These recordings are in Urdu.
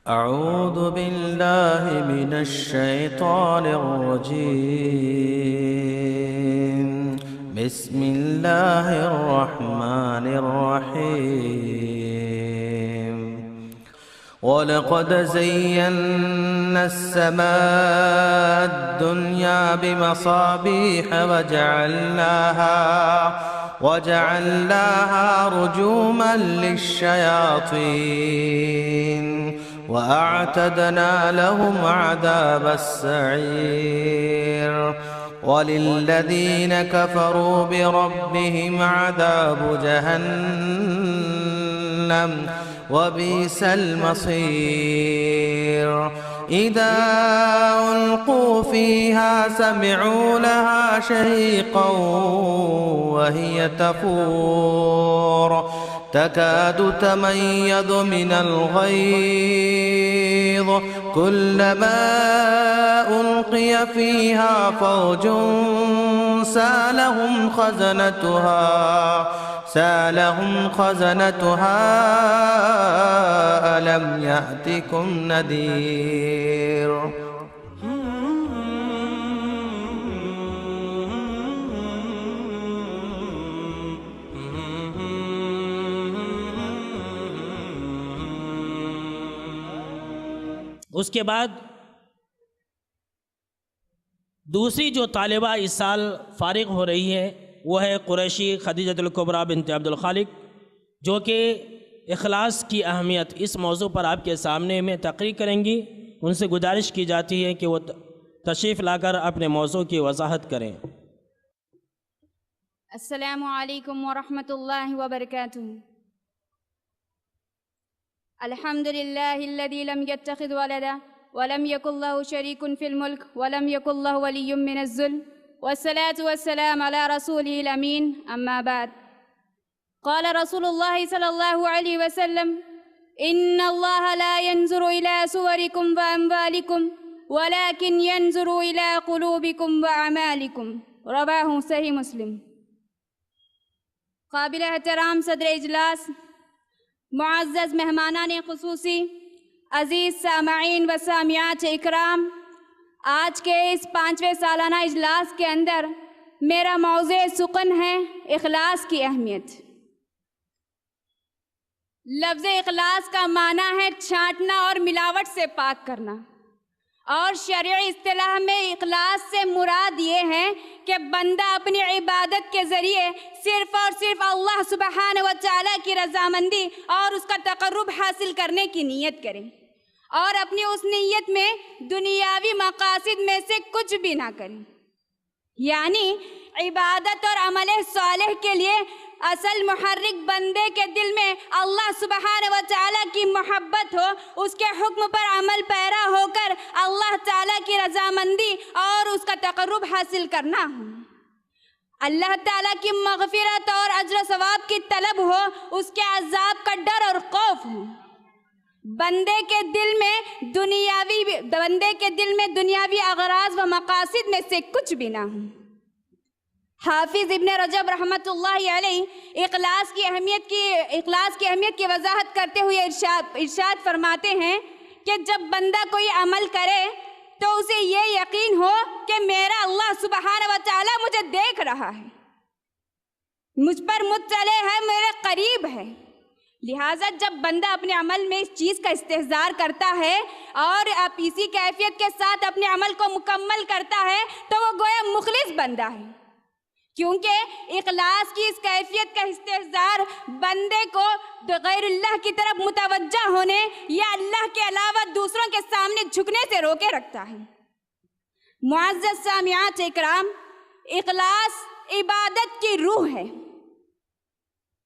أعوذ بالله من الشيطان الرجيم. بسم الله الرحمن الرحيم. ولقد زينا السماء الدنيا بمصابيح وجعلناها رجوما للشياطين وأعتدنا لهم عذاب السعير. وللذين كفروا بربهم عذاب جهنم وبئس المصير. إذا ألقوا فيها سمعوا لها شهيقا وهي تفور تكاد تميز من الغيظ كلما ألقي فيها فوج سألهم خزنتها ألم يأتكم نذير. اس کے بعد دوسری جو طالبہ اس سال فارغ ہو رہی ہے وہ ہے قریشی خدیجہ الکبریٰ بنت عبد الخالق، جو کہ اخلاص کی اہمیت اس موضوع پر آپ کے سامنے میں تقریر کریں گی. ان سے گزارش کی جاتی ہے کہ وہ تشریف لا کر اپنے موضوع کی وضاحت کریں. السلام علیکم ورحمۃ اللہ وبرکاتہ. الحمد للہ الذی لم يتخذ ولدا ولم يكن له شريك في الملك ولم يكن له ولي من الذل والصلاة والسلام على رسوله الأمين. أما بعد، قال رسول الله صلى الله عليه وسلم: إن الله لا ينظر إلى صوركم وأموالكم ولكن ينظر إلى قلوبكم وأعمالكم. رواه صحیح مسلم. قابل احترام صدر اجلاس، معزز مہمانان خصوصی، عزیز سامعین و سامعات اکرام، آج کے اس 5ویں سالانہ اجلاس کے اندر میرا موضوع سخن ہے اخلاص کی اہمیت. لفظ اخلاص کا معنی ہے چھانٹنا اور ملاوٹ سے پاک کرنا، اور شرعی اصطلاح میں اخلاص سے مراد یہ ہے کہ بندہ اپنی عبادت کے ذریعے صرف اور صرف اللہ سبحانہ و تعالیٰ کی رضامندی اور اس کا تقرب حاصل کرنے کی نیت کرے، اور اپنی اس نیت میں دنیاوی مقاصد میں سے کچھ بھی نہ کرے. یعنی عبادت اور عمل صالح کے لیے اصل محرک بندے کے دل میں اللہ سبحانہ و تعالیٰ کی محبت ہو، اس کے حکم پر عمل پیرا ہو کر اللہ تعالیٰ کی رضامندی اور اس کا تقرب حاصل کرنا ہو، اللہ تعالیٰ کی مغفرت اور اجر و ثواب کی طلب ہو، اس کے عذاب کا ڈر اور خوف ہو. بندے کے دل میں دنیاوی اغراض و مقاصد میں سے کچھ بھی نہ ہو. حافظ ابن رجب رحمۃ اللہ علیہ اخلاص کی اہمیت کی وضاحت کرتے ہوئے ارشاد فرماتے ہیں کہ جب بندہ کوئی عمل کرے تو اسے یہ یقین ہو کہ میرا اللہ سبحانہ و تعالیٰ مجھے دیکھ رہا ہے، مجھ پر مطلع ہے، میرے قریب ہے. لہٰذا جب بندہ اپنے عمل میں اس چیز کا استحضار کرتا ہے اور اسی کیفیت کے ساتھ اپنے عمل کو مکمل کرتا ہے تو وہ گویا مخلص بندہ ہے، کیونکہ اخلاص کی اس کیفیت کا استحضار بندے کو غیر اللہ کی طرف متوجہ ہونے یا اللہ کے علاوہ دوسروں کے سامنے جھکنے سے روکے رکھتا ہے. معزز سامعات اکرام، اخلاص عبادت کی روح ہے.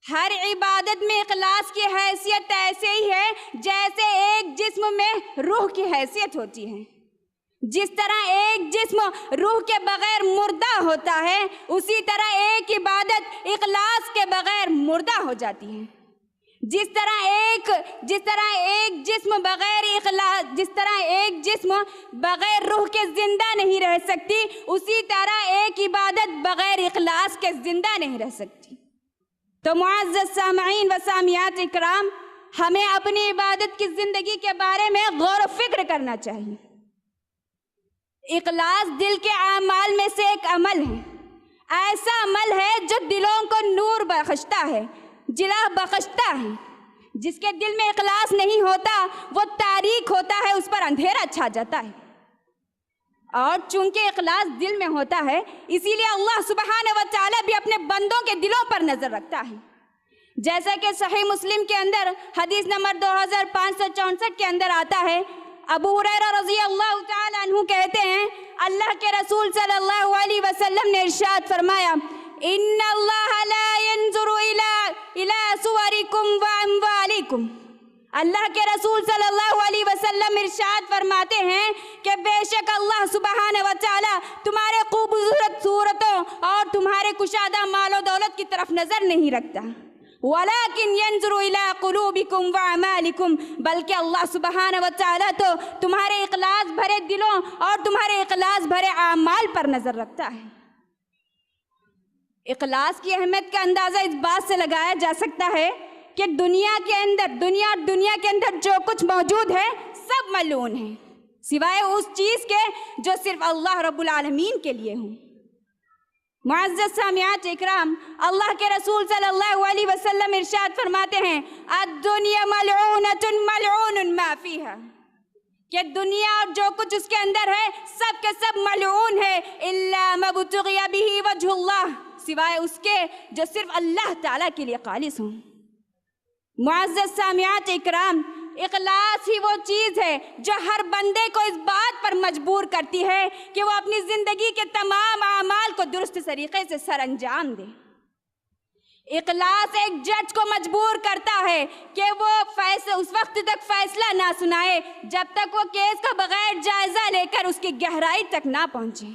ہر عبادت میں اخلاص کی حیثیت ایسے ہی ہے جیسے ایک جسم میں روح کی حیثیت ہوتی ہے. جس طرح ایک جسم روح کے بغیر مردہ ہوتا ہے، اسی طرح ایک عبادت اخلاص کے بغیر مردہ ہو جاتی ہے. جس طرح ایک جسم بغیر روح کے زندہ نہیں رہ سکتی، اسی طرح ایک عبادت بغیر اخلاص کے زندہ نہیں رہ سکتی. تو معزز سامعین و سامعات اکرام، ہمیں اپنی عبادت کی زندگی کے بارے میں غور و فکر کرنا چاہیے۔ اخلاص دل کے اعمال میں سے ایک عمل ہے، ایسا عمل ہے جو دلوں کو نور بخشتا ہے، جلا بخشتا ہے۔ جس کے دل میں اخلاص نہیں ہوتا وہ تاریک ہوتا ہے، اس پر اندھیرا چھا جاتا ہے۔ اور چونکہ اخلاص دل میں ہوتا ہے، اسی لیے اللہ سبحانہ و تعالیٰ بھی اپنے بندوں کے دلوں پر نظر رکھتا ہے۔ جیسا کہ صحیح مسلم کے اندر حدیث نمبر 2564 کے اندر آتا ہے، ابو ہریرہ رضی اللہ تعالیٰ عنہ کہتے ہیں اللہ کے رسول صلی اللہ علیہ وسلم نے ارشاد فرمایا، ان اللہ لا ينظر الى صورکم واموالکم۔ اللہ کے رسول صلی اللہ علیہ وسلم ارشاد فرماتے ہیں کہ بے شک اللہ سبحانہ و تعالی تمہارے خوبصورت صورتوں اور تمہارے کشادہ مال و دولت کی طرف نظر نہیں رکھتا، وَلَكِنْ يَنْظُرُ إِلَىٰ قُلُوبِكُمْ وَأَعْمَالِكُمْ، بلکہ اللہ سبحانہ و تعالیٰ تو تمہارے اخلاص بھرے دلوں اور تمہارے اخلاص بھرے اعمال پر نظر رکھتا ہے۔ اخلاص کی اہمیت کا اندازہ اس بات سے لگایا جا سکتا ہے کہ دنیا کے اندر جو کچھ موجود ہے سب ملعون ہے، سوائے اس چیز کے جو صرف اللہ رب العالمین کے لیے ہوں۔ معزز سامعات اکرام، اللہ کے رسول صلی اللہ علیہ وسلم ارشاد فرماتے ہیں، الدنیا ملعونۃ ملعون ما فیہا، کہ دنیا اور جو کچھ اس کے اندر ہے سب کے سب ملعون ہے، الا ما ابتغی بہ وجہ اللہ، سوائے اس کے جو صرف اللہ تعالیٰ کے لیے خالص ہوں۔ معزز سامعات اکرام، اخلاص ہی وہ چیز ہے جو ہر بندے کو اس بات پر مجبور کرتی ہے کہ وہ اپنی زندگی کے تمام اعمال کو درست طریقے سے سر انجام دے۔ اخلاص ایک جج کو مجبور کرتا ہے کہ وہ اس وقت تک فیصلہ نہ سنائے جب تک وہ کیس کا بغیر جائزہ لے کر اس کی گہرائی تک نہ پہنچے۔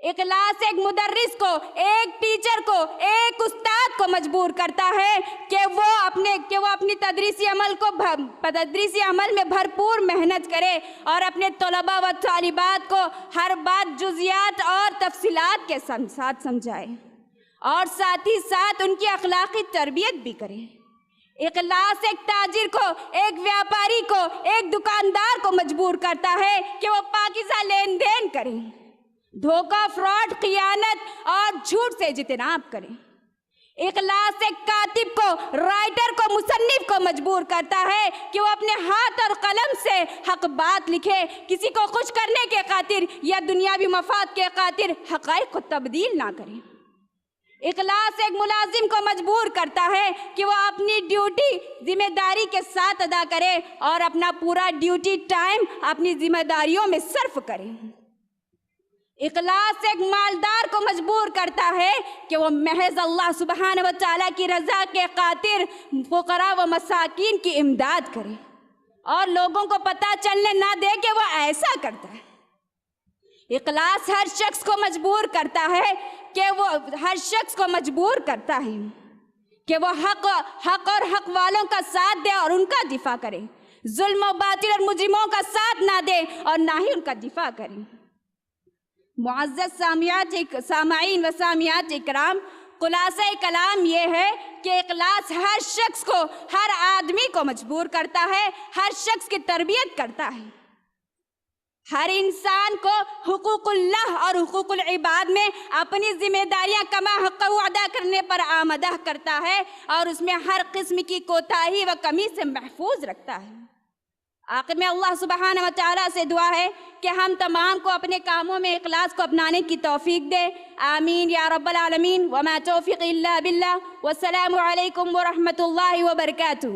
اخلاص ایک مدرس کو، ایک ٹیچر کو، ایک استاد کو مجبور کرتا ہے کہ وہ اپنی تدریسی عمل میں بھرپور محنت کرے اور اپنے طلباء و طالبات کو ہر بات جزیات اور تفصیلات کے ساتھ سمجھائے اور ساتھ ہی ساتھ ان کی اخلاقی تربیت بھی کرے۔ اخلاص ایک تاجر کو، ایک ویاپاری کو، ایک دکاندار کو مجبور کرتا ہے کہ وہ پاکیزہ لین دین کریں، دھوکہ، فراڈ، خیانت اور جھوٹ سے اجتناب کریں۔ اخلاص ایک کاتب کو، رائٹر کو، مصنف کو مجبور کرتا ہے کہ وہ اپنے ہاتھ اور قلم سے حق بات لکھے، کسی کو خوش کرنے کے خاطر یا دنیاوی مفاد کے خاطر حقائق کو تبدیل نہ کرے۔ اخلاص ایک ملازم کو مجبور کرتا ہے کہ وہ اپنی ڈیوٹی ذمہ داری کے ساتھ ادا کرے اور اپنا پورا ڈیوٹی ٹائم اپنی ذمہ داریوں میں صرف کرے۔ اخلاص ایک مالدار کو مجبور کرتا ہے کہ وہ محض اللہ سبحانہ و تعالیٰ کی رضا کے خاطر فقراء و مساکین کی امداد کرے اور لوگوں کو پتہ چلنے نہ دے کہ وہ ایسا کرتا ہے۔ اخلاص ہر شخص کو مجبور کرتا ہے کہ وہ حق اور حق والوں کا ساتھ دے اور ان کا دفاع کرے، ظلم و باطل اور مجرموں کا ساتھ نہ دے اور نہ ہی ان کا دفاع کرے۔ معزز سامعین و سامعات اکرام، خلاصہ کلام یہ ہے کہ اخلاص ہر شخص کو، ہر آدمی کو مجبور کرتا ہے، ہر شخص کی تربیت کرتا ہے۔ ہر انسان کو حقوق اللہ اور حقوق العباد میں اپنی ذمہ داریاں کما حق ادا کرنے پر آمادہ کرتا ہے اور اس میں ہر قسم کی کوتاہی و کمی سے محفوظ رکھتا ہے۔ آخر میں اللہ سبحانہ و تعالیٰ سے دعا ہے کہ ہم تمام کو اپنے کاموں میں اخلاص کو اپنانے کی توفیق دے، آمین یا رب العالمین۔ وما توفیق الا باللہ، والسلام علیکم ورحمۃ اللہ وبرکاتہ۔